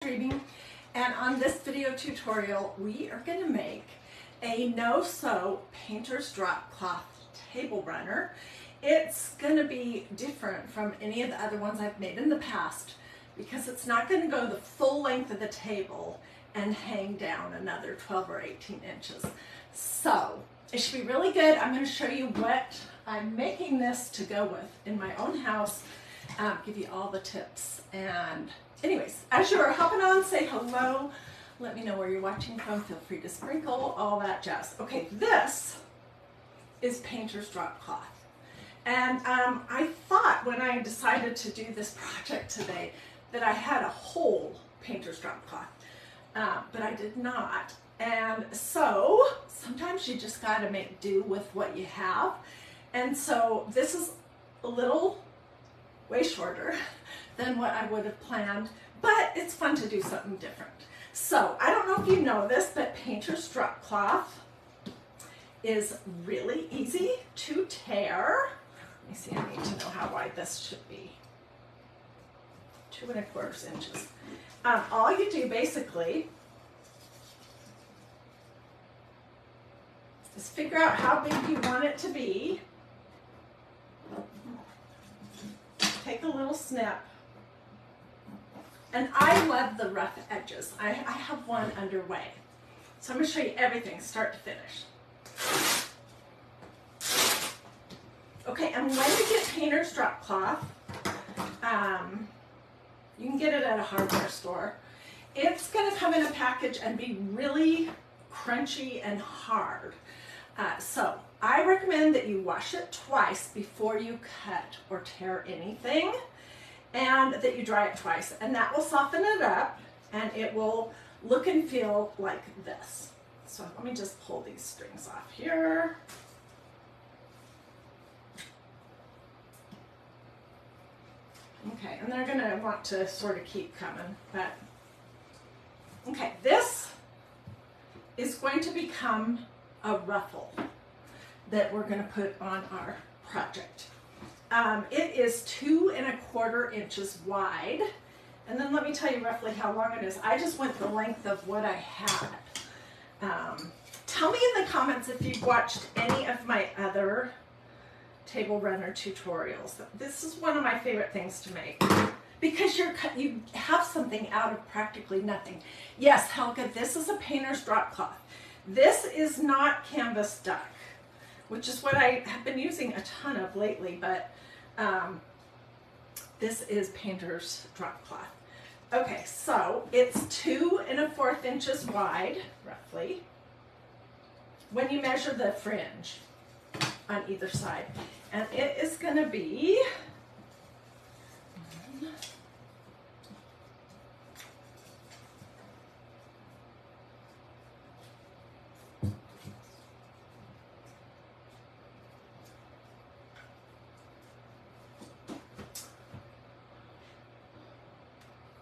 Restreaming, and on this video tutorial we are going to make a no-sew painter's drop cloth table runner. It's going to be different from any of the other ones I've made in the past because it's not going to go the full length of the table and hang down another 12 or 18 inches. So it should be really good. I'm going to show you what I'm making this to go with in my own house, give you all the tips. And anyways, as you're hopping on, say hello. Let me know where you're watching from. Feel free to sprinkle, all that jazz. Okay, this is painter's drop cloth. And I thought when I decided to do this project today that I had a whole painter's drop cloth, but I did not. And so sometimes you just got to make do with what you have. And so this is a little way shorter than what I would have planned, but it's fun to do something different. So I don't know if you know this, but painter's drop cloth is really easy to tear. Let me see, I need to know how wide this should be. 2 1/4 inches. All you do basically is figure out how big you want it to be. Take a little snip. And I love the rough edges. I have one underway. So I'm going to show you everything, start to finish. Okay, and when you get painter's drop cloth, you can get it at a hardware store. It's going to come in a package and be really crunchy and hard. So I recommend that you wash it twice before you cut or tear anything, and that you dry it twice, and that will soften it up and it will look and feel like this. So let me just pull these strings off here. Okay, and they're going to want to sort of keep coming, but okay, this is going to become a ruffle that we're going to put on our project. It is 2 1/4 inches wide, and then let me tell you roughly how long it is. I just went the length of what I had. Tell me in the comments if you've watched any of my other table runner tutorials. This is one of my favorite things to make because you have something out of practically nothing. Yes, Helga, this is a painter's drop cloth. This is not canvas duck, which is what I have been using a ton of lately, but this is painter's drop cloth. Okay, so it's 2 1/4 inches wide, roughly, when you measure the fringe on either side. And it is going to be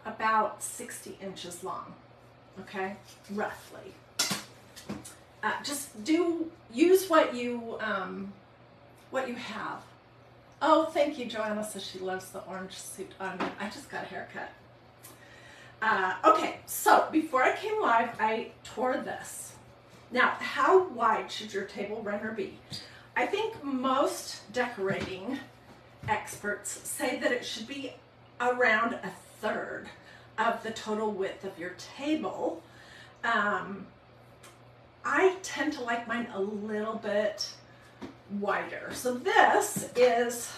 about 60 inches long, okay, roughly. Just use what you have. Oh, thank you, Joanna says she loves the orange suit on me. I just got a haircut. Okay, so before I came live, I tore this. Now, how wide should your table runner be? I think most decorating experts say that it should be around 1/3 of the total width of your table. I tend to like mine a little bit wider. So this is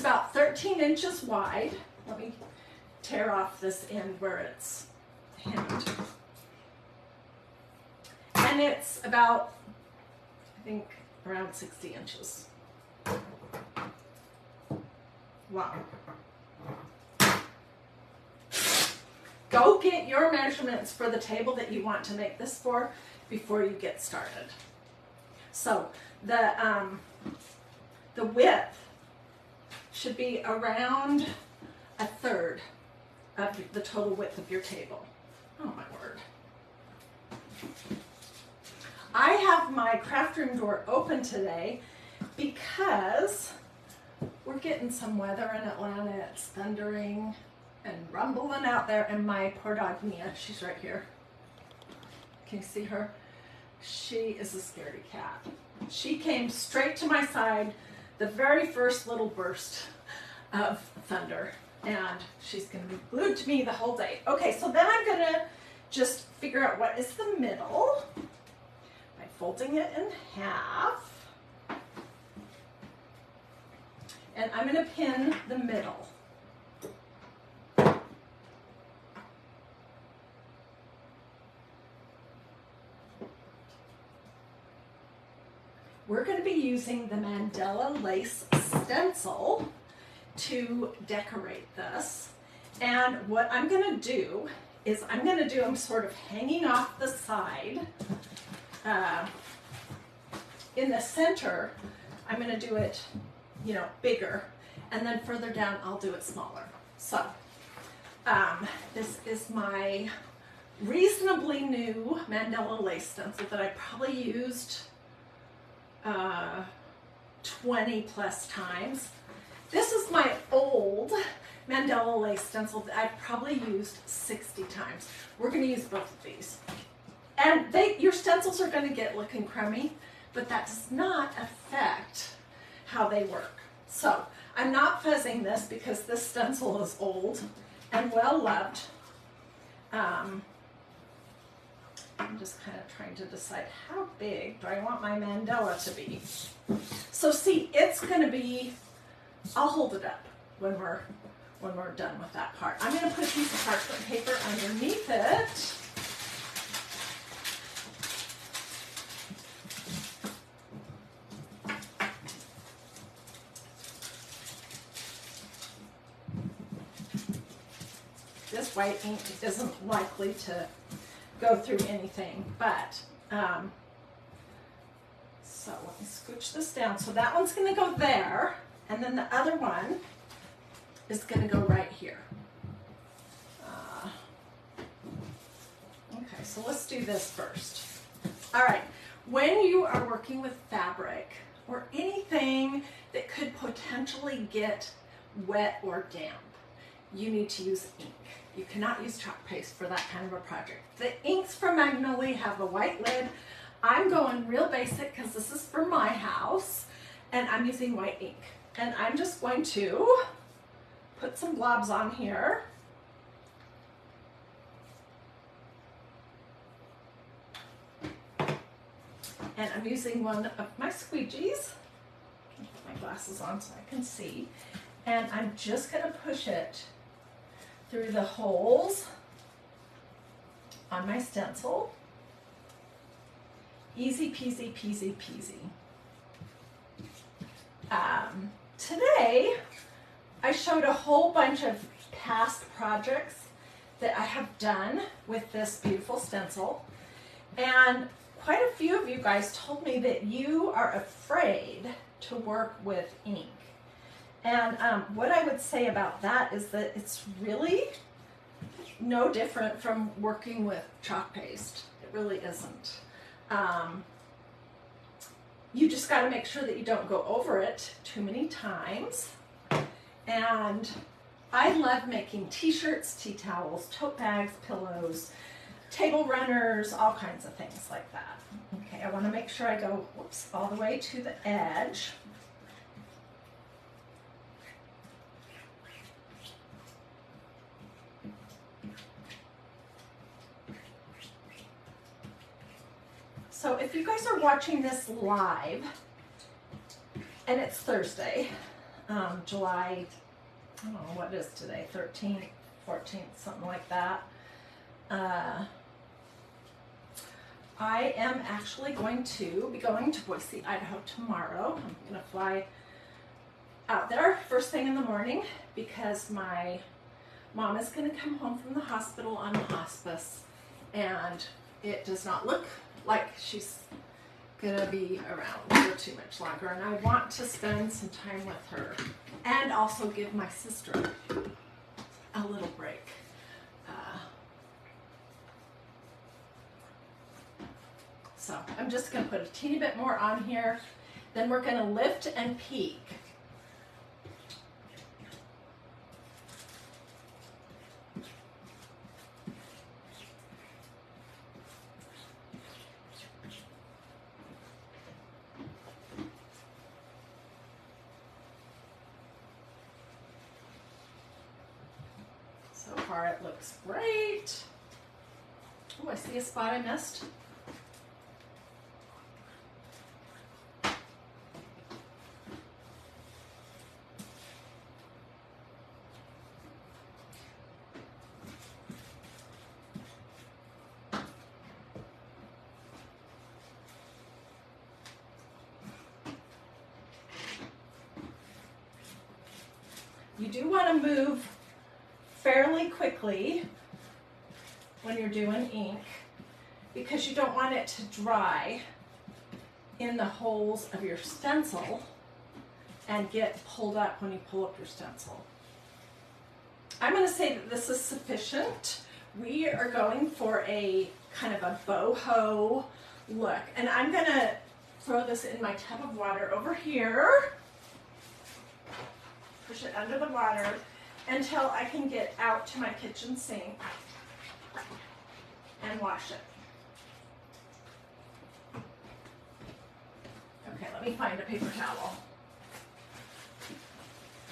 about 13 inches wide. Let me tear off this end where it's hemmed. And it's about, I think, around 60 inches long. Go get your measurements for the table that you want to make this for before you get started. So the width should be around 1/3 of the total width of your table. Oh my word. I have my craft room door open today because we're getting some weather in Atlanta. It's thundering and rumbling out there, and my poor dog Mia, she's right here. Can you see her? She is a scaredy cat. She came straight to my side the very first little burst of thunder, and she's going to be glued to me the whole day. Okay, so then I'm going to just figure out what is the middle by folding it in half. And I'm going to pin the middle. We're going to be using the Mandala lace stencil to decorate this. And what I'm going to do is I'm going to do them sort of hanging off the side. In the center, I'm going to do it, you know, bigger, and then further down I'll do it smaller. So this is my reasonably new Mandala lace stencil that I probably used 20 plus times. This is my old Mandala lace stencil that I've probably used 60 times. We're going to use both of these. And your stencils are going to get looking crummy, but that does not affect how they work. So I'm not fuzzing this because this stencil is old and well loved. I'm just kind of trying to decide how big do I want my mandala to be. So see, it's going to be, I'll hold it up when we're done with that part. I'm going to put a piece of parchment paper underneath it. This white ink isn't likely to go through anything, but so let me scooch this down. So that one's going to go there, and then the other one is going to go right here. Okay, so let's do this first. All right, when you are working with fabric or anything that could potentially get wet or damp, you need to use ink. You cannot use chalk paste for that kind of a project. The inks from Magnolia have a white lid. I'm going real basic because this is for my house, and I'm using white ink. And I'm just going to put some blobs on here. And I'm using one of my squeegees. Put my glasses on so I can see. And I'm just going to push it through the holes on my stencil. Easy peasy, peasy, peasy. Today, I showed a whole bunch of past projects that I have done with this beautiful stencil. And quite a few of you guys told me that you are afraid to work with ink. And what I would say about that is that it's really no different from working with chalk paste. It really isn't. You just got to make sure that you don't go over it too many times. And I love making t-shirts, tea towels, tote bags, pillows, table runners, all kinds of things like that. Okay, I want to make sure I go, whoops, all the way to the edge. So if you guys are watching this live, and it's Thursday, July, I don't know what it is today, 13th, 14th, something like that. I am actually going to be going to Boise, Idaho tomorrow. I'm going to fly out there first thing in the morning because my mom is going to come home from the hospital on hospice, and it does not look like she's gonna be around for too much longer, and I want to spend some time with her and also give my sister a little break. So I'm just gonna put a teeny bit more on here, then we're gonna lift and peak far it looks great. Oh, I see a spot I missed. You do want to move fairly quickly when you're doing ink because you don't want it to dry in the holes of your stencil and get pulled up when you pull up your stencil. I'm going to say that this is sufficient. We are going for a kind of a boho look, and I'm going to throw this in my tub of water over here. Push it under the water until I can get out to my kitchen sink and wash it. Okay, let me find a paper towel.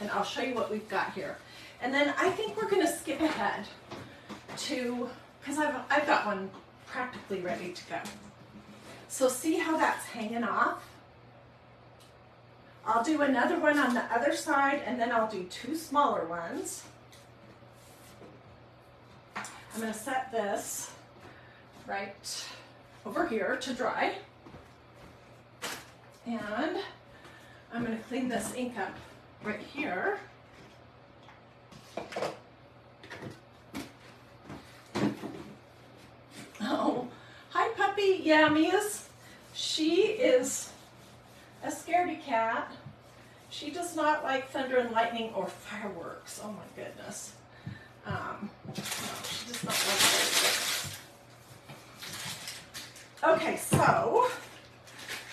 And I'll show you what we've got here. And then I think we're going to skip ahead to, because I've got one practically ready to go. So see how that's hanging off? I'll do another one on the other side, and then I'll do two smaller ones. I'm going to set this right over here to dry. And I'm going to clean this ink up right here. Oh, hi puppy. Yeah, she is a scaredy cat. She does not like thunder and lightning or fireworks. Oh my goodness. No, she does not like fireworks. Okay, so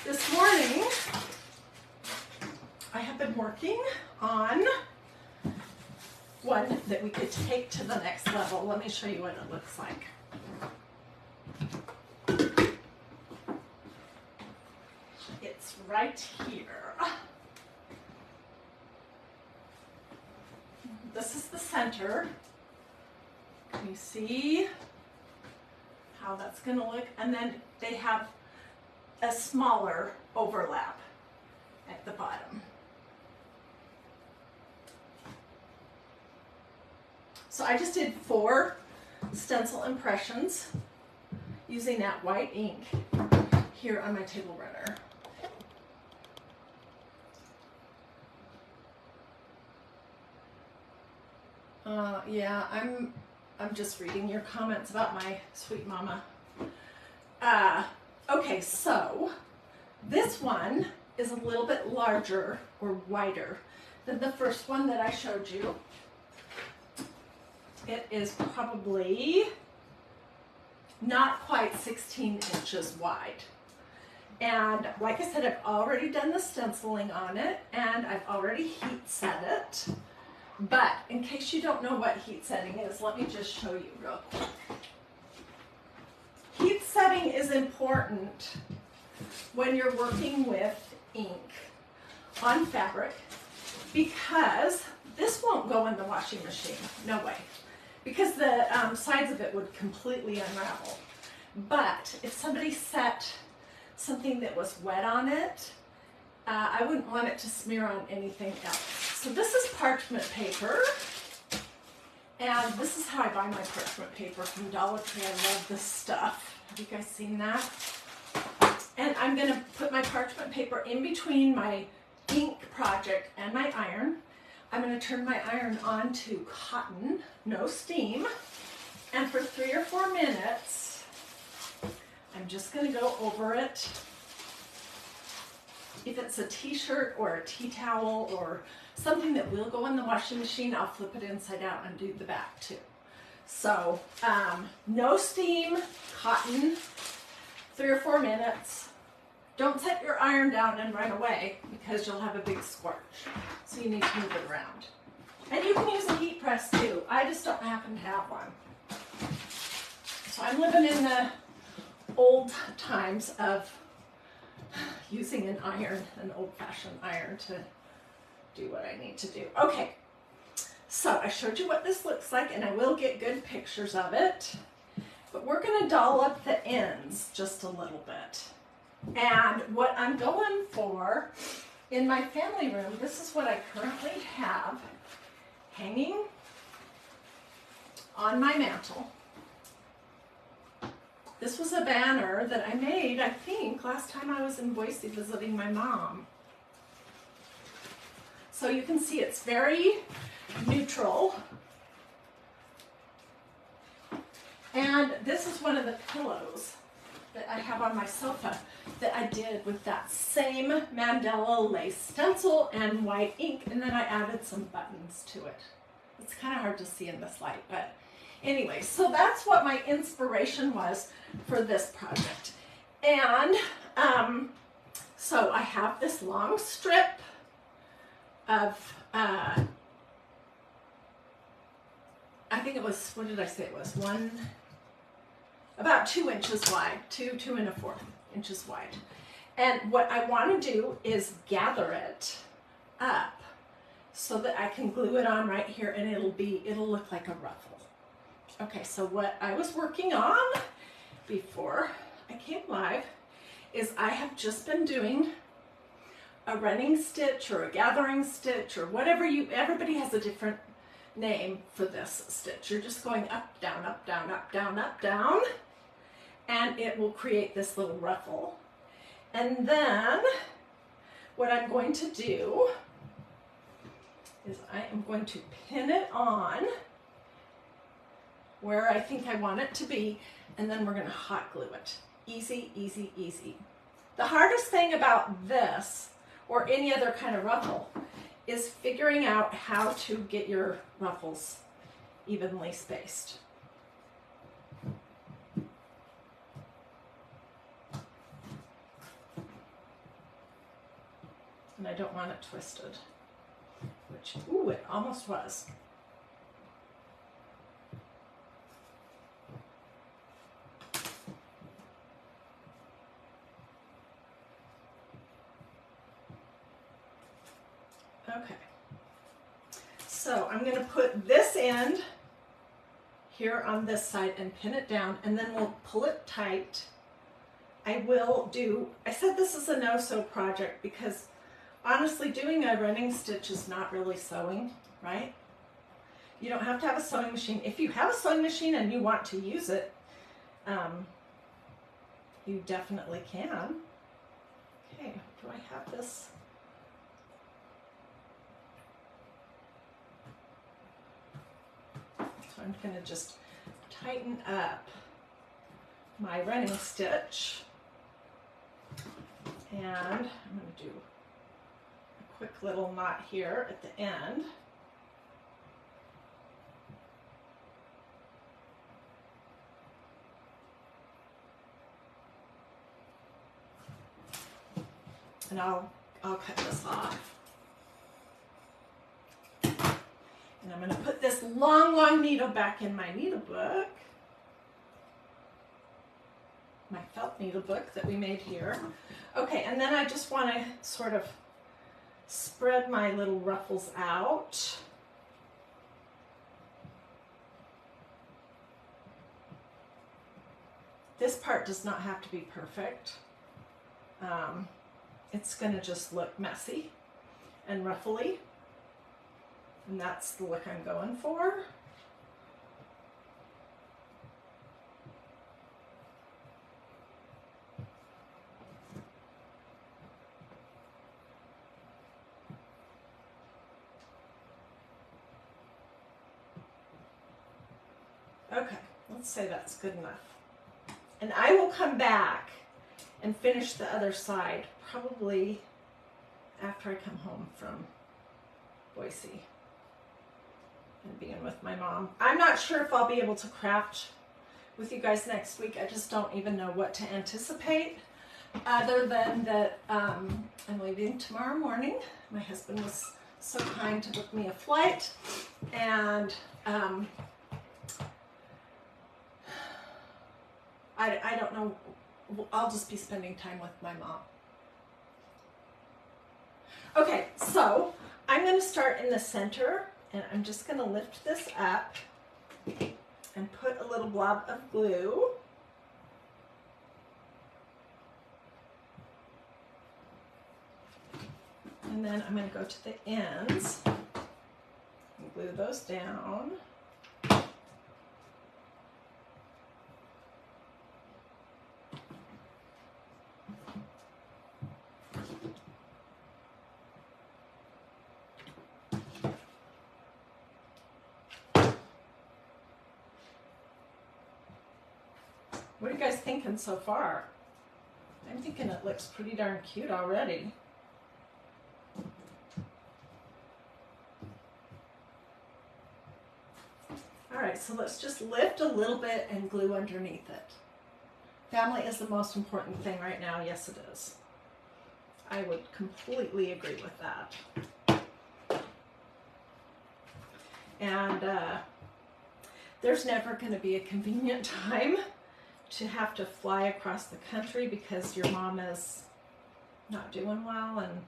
this morning I have been working on one that we could take to the next level. Let me show you what it looks like. It's right here. This is the center. Can you see how that's going to look? And then they have a smaller overlap at the bottom. So I just did 4 stencil impressions using that white ink here on my table runner. Yeah, I'm just reading your comments about my sweet mama. Okay, so this one is a little bit larger or wider than the first one that I showed you. It is probably not quite 16 inches wide. And like I said, I've already done the stenciling on it and I've already heat set it. But in case you don't know what heat setting is, let me just show you real quick. Heat setting is important when you're working with ink on fabric because this won't go in the washing machine. No way. Because the sides of it would completely unravel. But if somebody set something that was wet on it, I wouldn't want it to smear on anything else. So this is parchment paper, and this is how I buy my parchment paper from Dollar Tree. I love this stuff. Have you guys seen that? And I'm going to put my parchment paper in between my ink project and my iron. I'm going to turn my iron on to cotton, no steam, and for 3 or 4 minutes, I'm just going to go over it. If it's a t-shirt or a tea towel or something that will go in the washing machine, I'll flip it inside out and do the back too. So, no steam, cotton, 3 or 4 minutes. Don't set your iron down and run away because you'll have a big scorch. So you need to move it around. And you can use a heat press too. I just don't happen to have one. So I'm living in the old times of using an iron, an old-fashioned iron to do what I need to do. Okay, So I showed you what this looks like, and I will get good pictures of it. But we're going to doll up the ends just a little bit. And what I'm going for in my family room, this is what I currently have hanging on my mantle. This was a banner that I made, I think, last time I was in Boise visiting my mom. So you can see it's very neutral. And this is one of the pillows that I have on my sofa that I did with that same Mandala lace stencil and white ink, and then I added some buttons to it. It's kind of hard to see in this light, but anyway, so that's what my inspiration was for this project. And so I have this long strip of, I think it was, what did I say it was? About 2 inches wide, 2 1/4 inches wide. And what I want to do is gather it up so that I can glue it on right here, and it'll look like a ruffle. Okay, so what I was working on before I came live is I have just been doing a running stitch or a gathering stitch or whatever everybody has a different name for this stitch. You're just going up, down, up, down, up, down, up, down, and it will create this little ruffle. And then what I'm going to do is I am going to pin it on where I think I want it to be, and then we're going to hot glue it. Easy, easy, easy. The hardest thing about this, or any other kind of ruffle, is figuring out how to get your ruffles evenly spaced. And I don't want it twisted, which, ooh, it almost was. Okay, so I'm going to put this end here on this side and pin it down, and then we'll pull it tight. I said this is a no-sew project because honestly doing a running stitch is not really sewing, right? You don't have to have a sewing machine. If you have a sewing machine and you want to use it, you definitely can. Okay, do I have this? So I'm going to just tighten up my running stitch, and I'm going to do a quick little knot here at the end. And I'll cut this off. And I'm going to put this long, long needle back in my needle book, my felt needle book that we made here. Okay, and then I just want to sort of spread my little ruffles out. This part does not have to be perfect. It's going to just look messy and ruffly. And that's the look I'm going for. Okay, let's say that's good enough. And I will come back and finish the other side probably after I come home from Boise and being with my mom. I'm not sure if I'll be able to craft with you guys next week. I just don't even know what to anticipate, other than that I'm leaving tomorrow morning. My husband was so kind to book me a flight, and I don't know, I'll just be spending time with my mom. Okay, so I'm going to start in the center, And I'm just going to lift this up and put a little blob of glue. And then I'm going to go to the ends and glue those down. What are you guys thinking so far? I'm thinking it looks pretty darn cute already. All right, so let's just lift a little bit and glue underneath it. Family is the most important thing right now. Yes, it is. I would completely agree with that. And there's never going to be a convenient time to have to fly across the country because your mom is not doing well and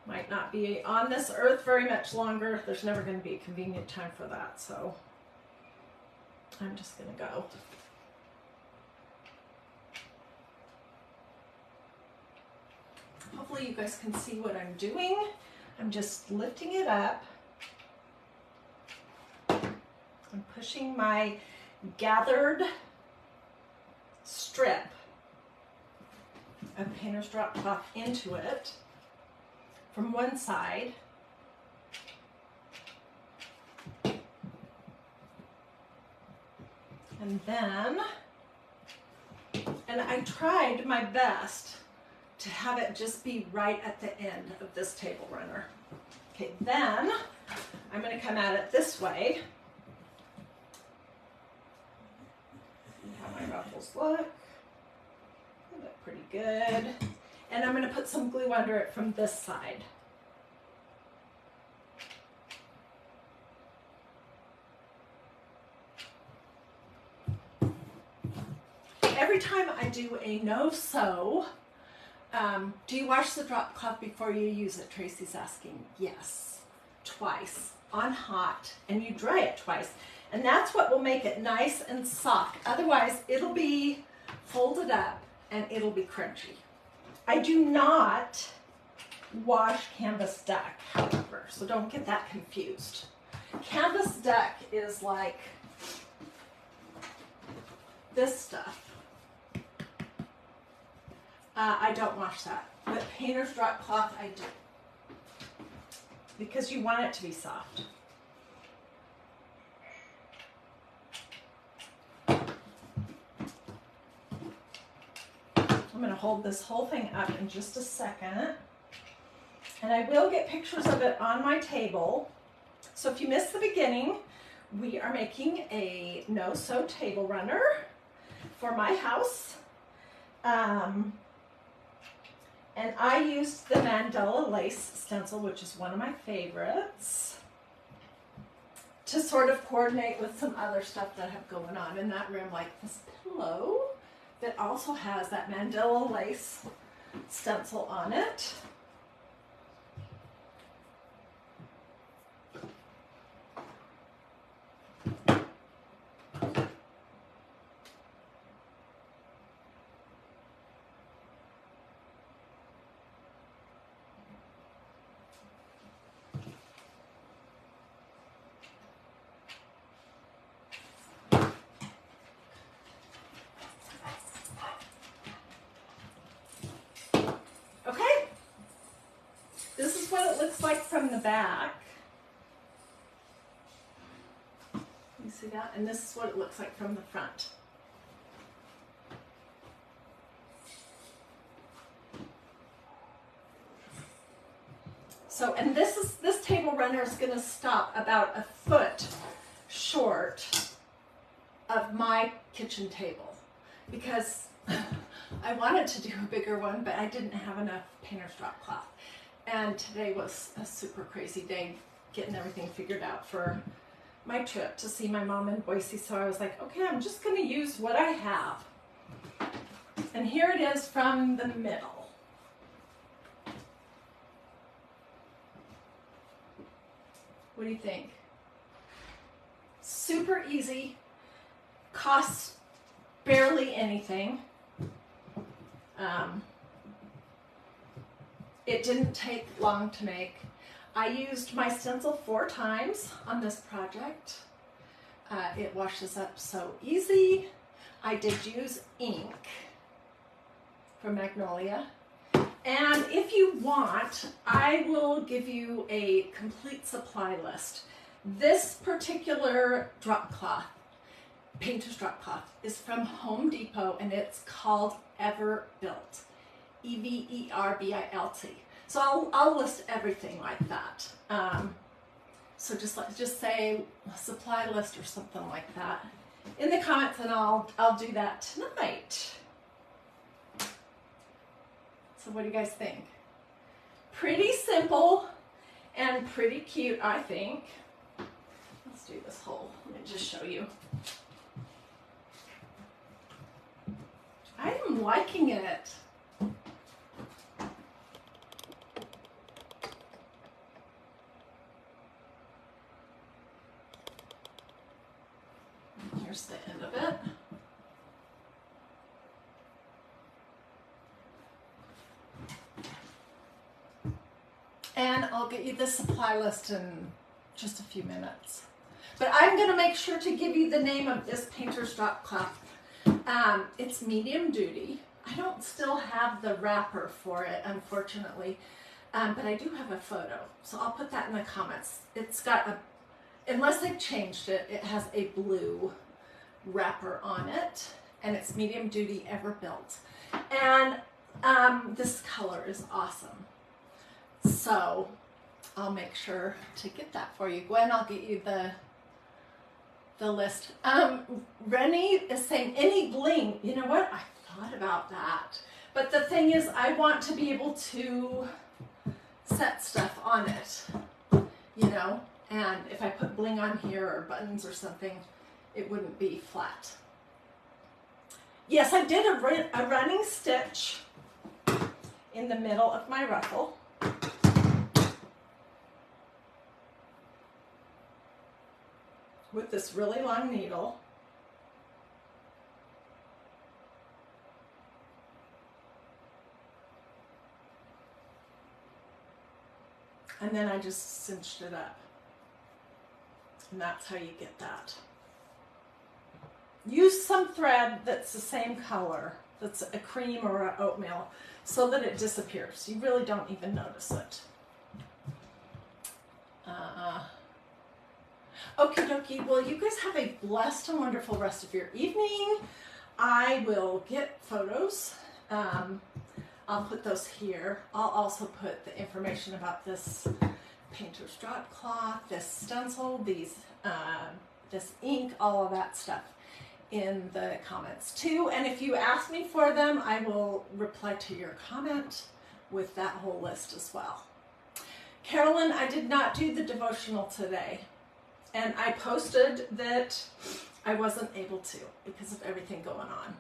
might not be on this earth very much longer. There's never going to be a convenient time for that, so I'm just going to go. Hopefully you guys can see what I'm doing. I'm just lifting it up. I'm pushing my gathered strip of painter's drop cloth into it from one side. And then, and I tried my best to have it just be right at the end of this table runner. Okay, then I'm going to come at it this way. See how my ruffles look. They look pretty good. And I'm going to put some glue under it from this side. Every time I do a no-sew, do you wash the drop cloth before you use it? Tracy's asking. Yes, twice on hot, and you dry it twice. And that's what will make it nice and soft. Otherwise, it'll be folded up and it'll be crunchy. I do not wash canvas duck, however, so don't get that confused. Canvas duck is like this stuff. I don't wash that, but painter's drop cloth I do, because you want it to be soft. I'm going to hold this whole thing up in just a second, and I will get pictures of it on my table. So if you missed the beginning, we are making a no-sew table runner for my house. And I used the Mandala lace stencil, which is one of my favorites, to sort of coordinate with some other stuff that I have going on in that room, like this pillow that also has that Mandala lace stencil on it. This is what it looks like from the back. You see that? And this is what it looks like from the front. So, and this table runner is going to stop about 1 foot short of my kitchen table, because I wanted to do a bigger one, but I didn't have enough painter's drop cloth. And today was a super crazy day getting everything figured out for my trip to see my mom in Boise. So I was like, okay, I'm just going to use what I have. And here it is from the middle. What do you think? Super easy, costs barely anything. It didn't take long to make. I used my stencil 4 times on this project. It washes up so easy. I did use ink from Magnolia. And if you want, I will give you a complete supply list. This particular drop cloth, painter's drop cloth, is from Home Depot and it's called Everbilt. Everbilt. So I'll list everything like that. So just say supply list or something like that in the comments, and I'll do that tonight. So what do you guys think? Pretty simple and pretty cute, I think. Let's do this whole, let me just show you. I am liking it. Here's the end of it. And I'll get you the supply list in just a few minutes. But I'm going to make sure to give you the name of this painter's drop cloth. It's medium duty. I don't still have the wrapper for it, unfortunately, but I do have a photo. So I'll put that in the comments. It's got a, unless they've changed it, it has a blue wrapper on it, and it's medium duty Everbilt. And this color is awesome. So I'll make sure to get that for you. Gwen, I'll get you the list. Rennie is saying any bling. You know what? I thought about that. But the thing is, I want to be able to set stuff on it, you know? And if I put bling on here or buttons or something, it wouldn't be flat. Yes, I did a running stitch in the middle of my ruffle. With this really long needle. And then I just cinched it up. And that's how you get that. Use some thread that's the same color, that's a cream or an oatmeal, so that it disappears. You really don't even notice it. Okie dokie, well, you guys have a blessed and wonderful rest of your evening. I will get photos. I'll put those here. I'll also put the information about this painter's drop cloth, this stencil, these, this ink, all of that stuff in the comments too. And if you ask me for them, I will reply to your comment with that whole list as well. Carolyn, I did not do the devotional today. And I posted that I wasn't able to because of everything going on.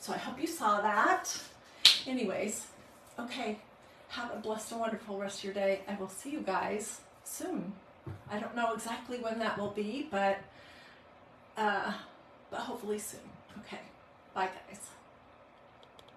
So I hope you saw that. Anyways, okay, have a blessed and wonderful rest of your day. I will see you guys soon. I don't know exactly when that will be, but hopefully soon. Okay, bye guys.